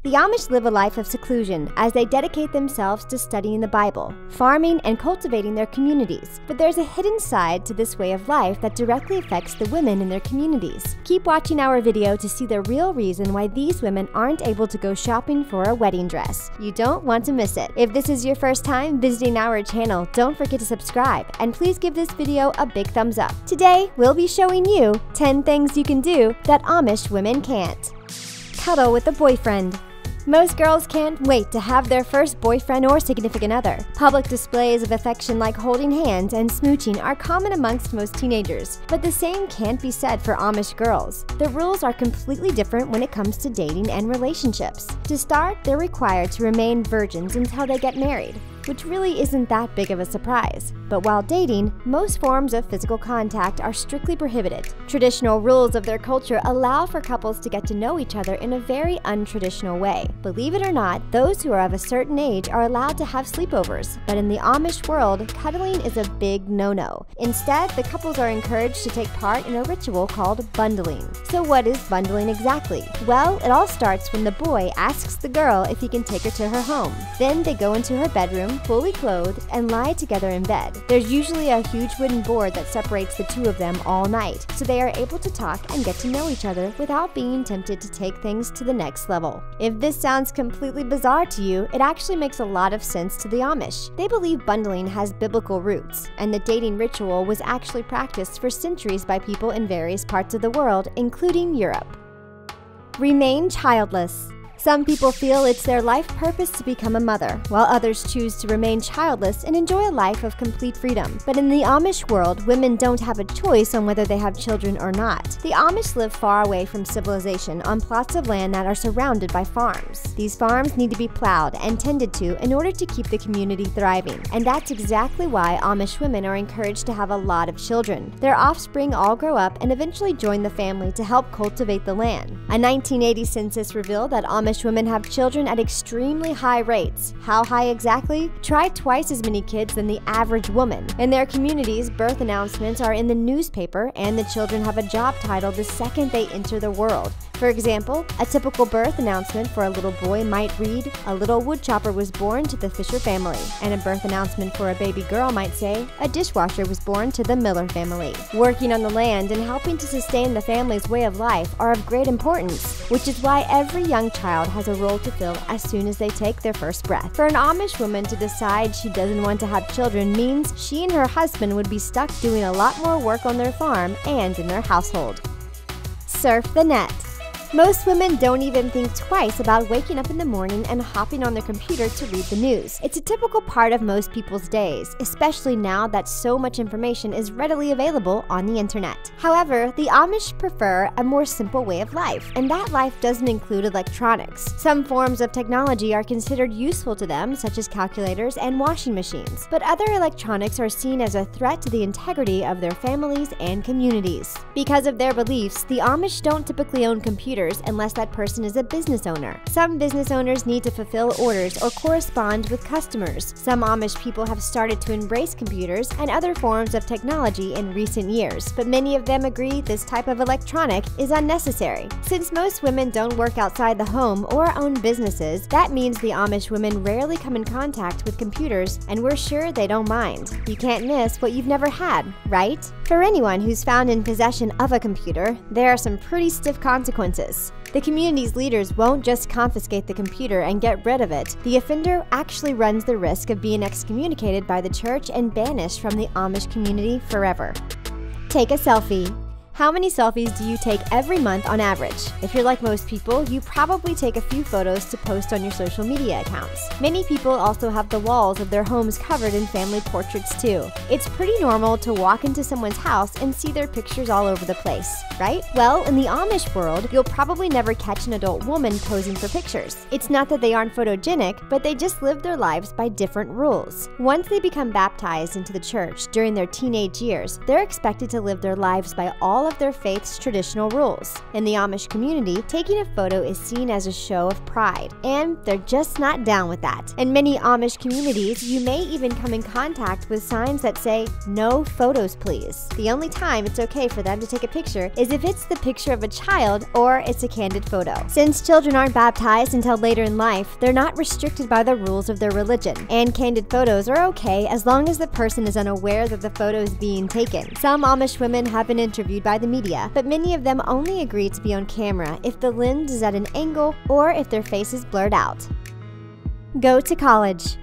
The Amish live a life of seclusion as they dedicate themselves to studying the Bible, farming, and cultivating their communities. But there's a hidden side to this way of life that directly affects the women in their communities. Keep watching our video to see the real reason why these women aren't able to go shopping for a wedding dress. You don't want to miss it. If this is your first time visiting our channel, don't forget to subscribe, and please give this video a big thumbs up. Today, we'll be showing you 10 things you can do that Amish women can't. Cuddle with a boyfriend. Most girls can't wait to have their first boyfriend or significant other. Public displays of affection like holding hands and smooching are common amongst most teenagers, but the same can't be said for Amish girls. The rules are completely different when it comes to dating and relationships. To start, they're required to remain virgins until they get married, which really isn't that big of a surprise. But while dating, most forms of physical contact are strictly prohibited. Traditional rules of their culture allow for couples to get to know each other in a very untraditional way. Believe it or not, those who are of a certain age are allowed to have sleepovers, but in the Amish world, cuddling is a big no-no. Instead, the couples are encouraged to take part in a ritual called bundling. So what is bundling exactly? Well, it all starts when the boy asks the girl if he can take her to her home. Then they go into her bedroom, fully clothed, and lie together in bed. There's usually a huge wooden board that separates the two of them all night, so they are able to talk and get to know each other without being tempted to take things to the next level. If this sounds completely bizarre to you, it actually makes a lot of sense to the Amish. They believe bundling has biblical roots, and the dating ritual was actually practiced for centuries by people in various parts of the world, including Europe. Remain childless. Some people feel it's their life purpose to become a mother, while others choose to remain childless and enjoy a life of complete freedom. But in the Amish world, women don't have a choice on whether they have children or not. The Amish live far away from civilization on plots of land that are surrounded by farms. These farms need to be plowed and tended to in order to keep the community thriving. And that's exactly why Amish women are encouraged to have a lot of children. Their offspring all grow up and eventually join the family to help cultivate the land. A 1980 census revealed that Amish women have children at extremely high rates. How high exactly? Try twice as many kids than the average woman. In their communities, birth announcements are in the newspaper, and the children have a job title the second they enter the world. For example, a typical birth announcement for a little boy might read, "A little woodchopper was born to the Fisher family," and a birth announcement for a baby girl might say, "A dishwasher was born to the Miller family." Working on the land and helping to sustain the family's way of life are of great importance, which is why every young child has a role to fill as soon as they take their first breath. For an Amish woman to decide she doesn't want to have children means she and her husband would be stuck doing a lot more work on their farm and in their household. Surf the net. Most women don't even think twice about waking up in the morning and hopping on their computer to read the news. It's a typical part of most people's days, especially now that so much information is readily available on the internet. However, the Amish prefer a more simple way of life, and that life doesn't include electronics. Some forms of technology are considered useful to them, such as calculators and washing machines, but other electronics are seen as a threat to the integrity of their families and communities. Because of their beliefs, the Amish don't typically own computers unless that person is a business owner. Some business owners need to fulfill orders or correspond with customers. Some Amish people have started to embrace computers and other forms of technology in recent years, but many of them agree this type of electronic is unnecessary. Since most women don't work outside the home or own businesses, that means the Amish women rarely come in contact with computers, and we're sure they don't mind. You can't miss what you've never had, right? For anyone who's found in possession of a computer, there are some pretty stiff consequences. The community's leaders won't just confiscate the computer and get rid of it. The offender actually runs the risk of being excommunicated by the church and banished from the Amish community forever. Take a selfie. How many selfies do you take every month on average? If you're like most people, you probably take a few photos to post on your social media accounts. Many people also have the walls of their homes covered in family portraits too. It's pretty normal to walk into someone's house and see their pictures all over the place, right? Well, in the Amish world, you'll probably never catch an adult woman posing for pictures. It's not that they aren't photogenic, but they just live their lives by different rules. Once they become baptized into the church during their teenage years, they're expected to live their lives by all all of their faith's traditional rules. In the Amish community, taking a photo is seen as a show of pride, and they're just not down with that. In many Amish communities, you may even come in contact with signs that say, "No photos, please." The only time it's okay for them to take a picture is if it's the picture of a child or it's a candid photo. Since children aren't baptized until later in life, they're not restricted by the rules of their religion, and candid photos are okay as long as the person is unaware that the photo is being taken. Some Amish women have been interviewed by the media, but many of them only agree to be on camera if the lens is at an angle or if their face is blurred out. Go to college.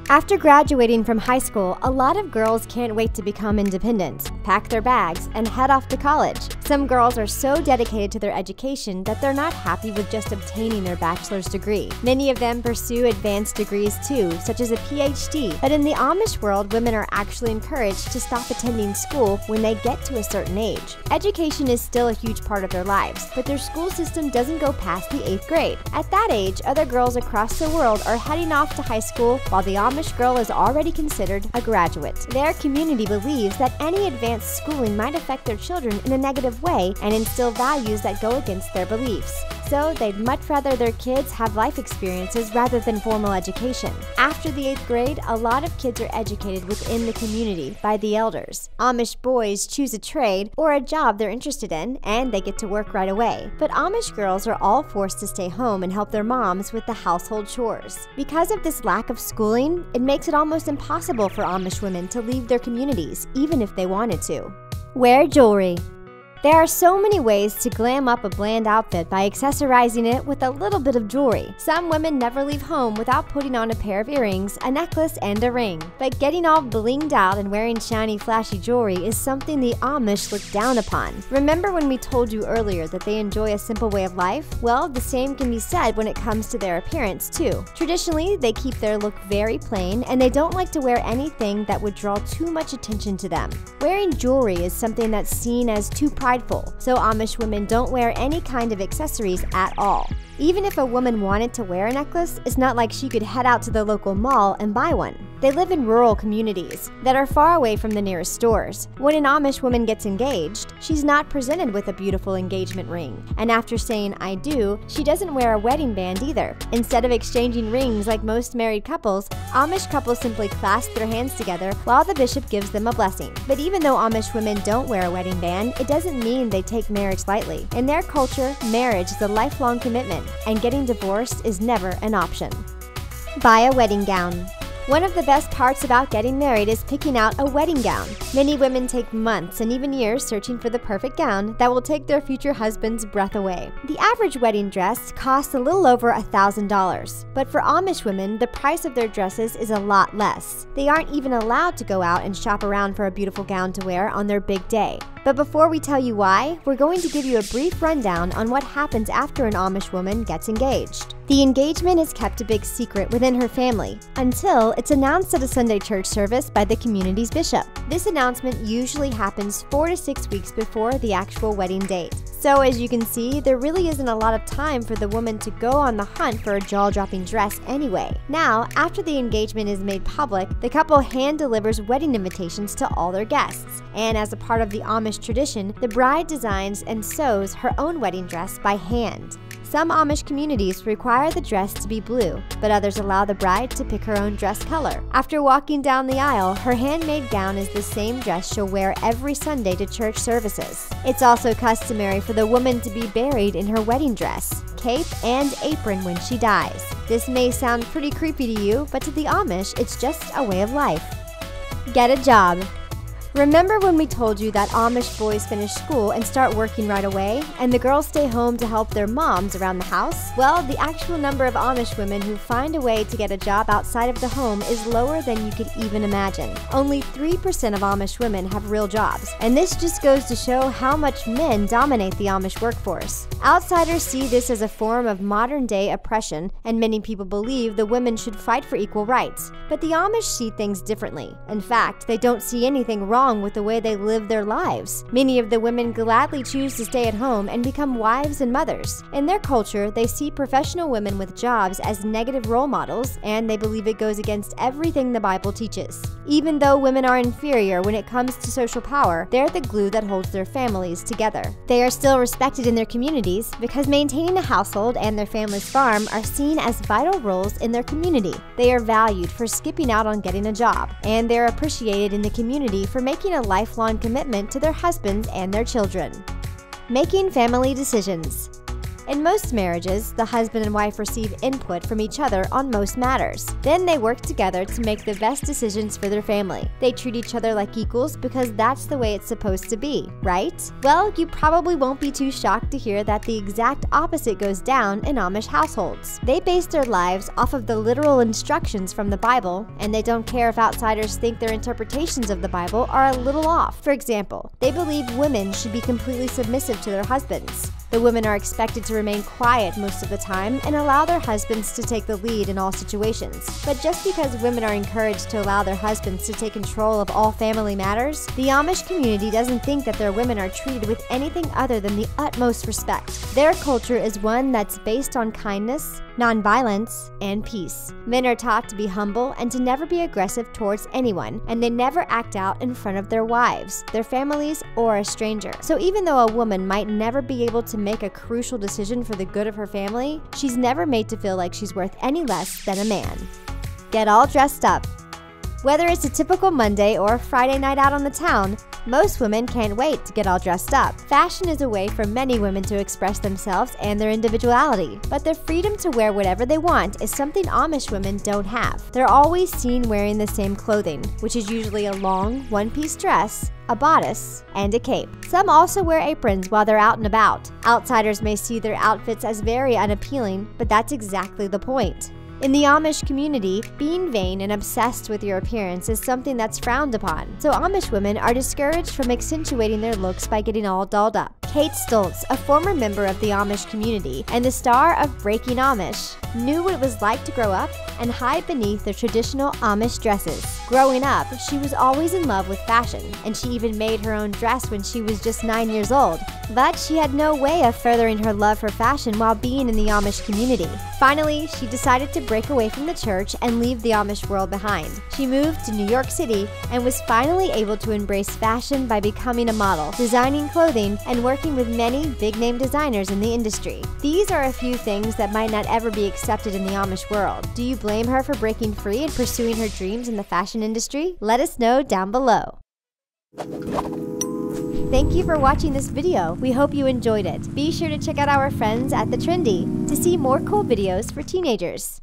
After graduating from high school, a lot of girls can't wait to become independent, pack their bags, and head off to college. Some girls are so dedicated to their education that they're not happy with just obtaining their bachelor's degree. Many of them pursue advanced degrees too, such as a PhD. But in the Amish world, women are actually encouraged to stop attending school when they get to a certain age. Education is still a huge part of their lives, but their school system doesn't go past the 8th grade. At that age, other girls across the world are heading off to high school while the Amish girl is already considered a graduate. Their community believes that any advanced schooling might affect their children in a negative way and instill values that go against their beliefs. So they'd much rather their kids have life experiences rather than formal education. After the 8th grade, a lot of kids are educated within the community by the elders. Amish boys choose a trade or a job they're interested in, and they get to work right away. But Amish girls are all forced to stay home and help their moms with the household chores. Because of this lack of schooling, it makes it almost impossible for Amish women to leave their communities, even if they wanted to. Wear jewelry. There are so many ways to glam up a bland outfit by accessorizing it with a little bit of jewelry. Some women never leave home without putting on a pair of earrings, a necklace, and a ring. But getting all blinged out and wearing shiny, flashy jewelry is something the Amish look down upon. Remember when we told you earlier that they enjoy a simple way of life? Well, the same can be said when it comes to their appearance, too. Traditionally, they keep their look very plain, and they don't like to wear anything that would draw too much attention to them. Wearing jewelry is something that's seen as too prideful, so Amish women don't wear any kind of accessories at all. Even if a woman wanted to wear a necklace, it's not like she could head out to the local mall and buy one. They live in rural communities that are far away from the nearest stores. When an Amish woman gets engaged, she's not presented with a beautiful engagement ring. And after saying "I do," she doesn't wear a wedding band either. Instead of exchanging rings like most married couples, Amish couples simply clasp their hands together while the bishop gives them a blessing. But even though Amish women don't wear a wedding band, it doesn't mean they take marriage lightly. In their culture, marriage is a lifelong commitment, and getting divorced is never an option. Buy a wedding gown. One of the best parts about getting married is picking out a wedding gown. Many women take months and even years searching for the perfect gown that will take their future husband's breath away. The average wedding dress costs a little over $1,000, but for Amish women, the price of their dresses is a lot less. They aren't even allowed to go out and shop around for a beautiful gown to wear on their big day. But before we tell you why, we're going to give you a brief rundown on what happens after an Amish woman gets engaged. The engagement is kept a big secret within her family until it's announced at a Sunday church service by the community's bishop. This announcement usually happens 4 to 6 weeks before the actual wedding date. So as you can see, there really isn't a lot of time for the woman to go on the hunt for a jaw-dropping dress anyway. Now, after the engagement is made public, the couple hand delivers wedding invitations to all their guests. And as a part of the Amish tradition, the bride designs and sews her own wedding dress by hand. Some Amish communities require the dress to be blue, but others allow the bride to pick her own dress color. After walking down the aisle, her handmade gown is the same dress she'll wear every Sunday to church services. It's also customary for the woman to be buried in her wedding dress, cape, and apron when she dies. This may sound pretty creepy to you, but to the Amish, it's just a way of life. Get a job. Remember when we told you that Amish boys finish school and start working right away, and the girls stay home to help their moms around the house? Well, the actual number of Amish women who find a way to get a job outside of the home is lower than you could even imagine. Only 3% of Amish women have real jobs, and this just goes to show how much men dominate the Amish workforce. Outsiders see this as a form of modern-day oppression, and many people believe the women should fight for equal rights. But the Amish see things differently. In fact, they don't see anything wrong along with the way they live their lives. Many of the women gladly choose to stay at home and become wives and mothers. In their culture, they see professional women with jobs as negative role models, and they believe it goes against everything the Bible teaches. Even though women are inferior when it comes to social power, they're the glue that holds their families together. They are still respected in their communities because maintaining a household and their family's farm are seen as vital roles in their community. They are valued for skipping out on getting a job, and they're appreciated in the community for making a lifelong commitment to their husbands and their children. Making family decisions. In most marriages, the husband and wife receive input from each other on most matters. Then they work together to make the best decisions for their family. They treat each other like equals because that's the way it's supposed to be, right? Well, you probably won't be too shocked to hear that the exact opposite goes down in Amish households. They base their lives off of the literal instructions from the Bible, and they don't care if outsiders think their interpretations of the Bible are a little off. For example, they believe women should be completely submissive to their husbands. The women are expected to remain quiet most of the time and allow their husbands to take the lead in all situations. But just because women are encouraged to allow their husbands to take control of all family matters, the Amish community doesn't think that their women are treated with anything other than the utmost respect. Their culture is one that's based on kindness, nonviolence, and peace. Men are taught to be humble and to never be aggressive towards anyone, and they never act out in front of their wives, their families, or a stranger. So even though a woman might never be able to make a crucial decision for the good of her family, she's never made to feel like she's worth any less than a man. Get all dressed up. Whether it's a typical Monday or a Friday night out on the town, most women can't wait to get all dressed up. Fashion is a way for many women to express themselves and their individuality, but the freedom to wear whatever they want is something Amish women don't have. They're always seen wearing the same clothing, which is usually a long, one-piece dress, a bodice, and a cape. Some also wear aprons while they're out and about. Outsiders may see their outfits as very unappealing, but that's exactly the point. In the Amish community, being vain and obsessed with your appearance is something that's frowned upon, so Amish women are discouraged from accentuating their looks by getting all dolled up. Kate Stoltz, a former member of the Amish community and the star of Breaking Amish, knew what it was like to grow up and hide beneath the traditional Amish dresses. Growing up, she was always in love with fashion, and she even made her own dress when she was just 9 years old. But she had no way of furthering her love for fashion while being in the Amish community. Finally, she decided to break away from the church and leave the Amish world behind. She moved to New York City and was finally able to embrace fashion by becoming a model, designing clothing, and working with many big-name designers in the industry. These are a few things that might not ever be accepted in the Amish world. Do you blame her for breaking free and pursuing her dreams in the fashion industry? Let us know down below. Thank you for watching this video. We hope you enjoyed it. Be sure to check out our friends at The Trendy to see more cool videos for teenagers.